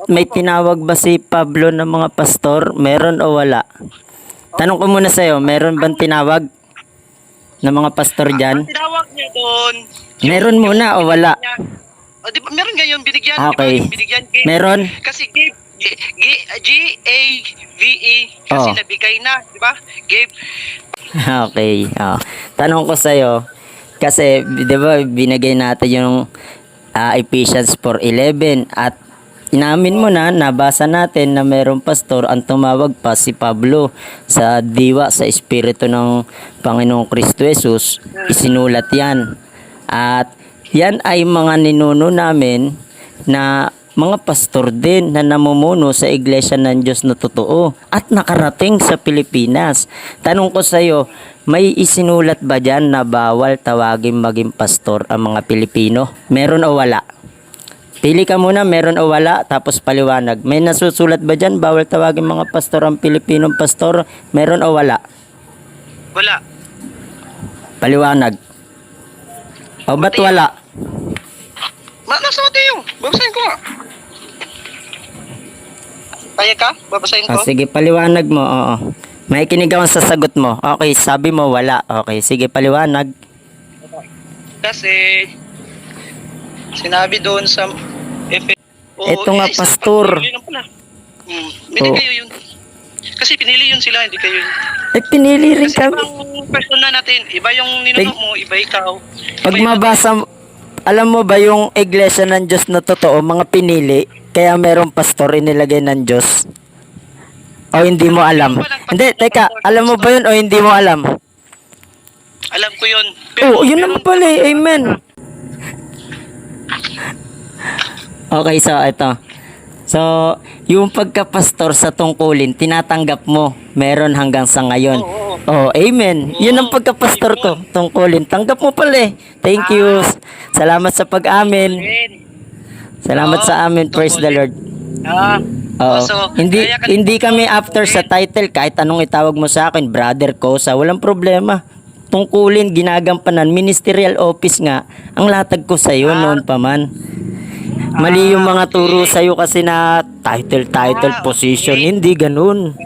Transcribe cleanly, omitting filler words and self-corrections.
may tinawag ba si Pablo ng mga pastor? Meron o wala? Tanong ko muna sa'yo, meron bang tinawag ng mga pastor dyan? Ang tinawag niya doon, Meron muna o wala? di ba, meron ngayon binigyan, Okay. di ba, yung binigyan gave, Meron? kasi gave, G-A-V-E, kasi Oh. nabigay na, di ba? Gave, Okay. Tanong ko sa'yo, kasi di ba binigay natin yung Ephesians 4:11 at inamin mo na, nabasa natin na merong pastor ang tumawag pa si Pablo sa diwa sa espiritu ng Panginoong Kristo Jesus. Isinulat yan. At yan ay mga ninuno namin na mga pastor din na namumuno sa iglesia ng Diyos na totoo at nakarating sa Pilipinas. Tanong ko sa iyo, may isinulat ba dyan na bawal tawagin maging pastor ang mga Pilipino? Meron o wala? Pili ka muna, meron o wala, tapos paliwanag. May nasusulat ba dyan, bawal tawagin mga pastor ang Pilipinong pastor? Meron o wala? wala. Paliwanag. O ba't wala? Nasa Mateo, babasahin ko nga. Kaya ka? Babasahin ko? Sige, paliwanag mo. Oo. May kinig ako sa sagot mo. Okay, sabi mo wala. Okay, sige, paliwanag. Kasi, sinabi doon sa Ito nga, pastor. Hindi Oo. kayo yun. Kasi pinili yun sila, hindi kayo yun. Pinili rin Kasi kami. ibang person na natin. Iba yung ninuno mo, iba ikaw. Pag Iba yung- mabasa, alam mo ba yung iglesia ng Diyos na totoo, mga pinili, kaya merong pastor inilagay ng Diyos? O hindi mo alam? Hindi, teka, alam mo ba yun o hindi mo alam? Alam ko yun. Oo, yun naman pala eh. Amen. Okay, so ito. So, yung pagkapastor sa tungkulin, tinatanggap mo. Meron hanggang sa ngayon. Oh, amen. Yun ang pagkapastor ko, tungkulin. Tanggap mo pala eh. Thank you. Salamat sa pag-amin. Salamat sa amin. Praise the Lord. Oo. So, Hindi kaya ka- hindi kami after sa title, kahit anong itawag mo sa akin, brother ko, sa walang problema. Tungkulin, ginagampanan, ministerial office nga, ang latag ko sa iyo noon pa man. Mali yung mga turo sa iyo kasi na title, position, hindi ganun.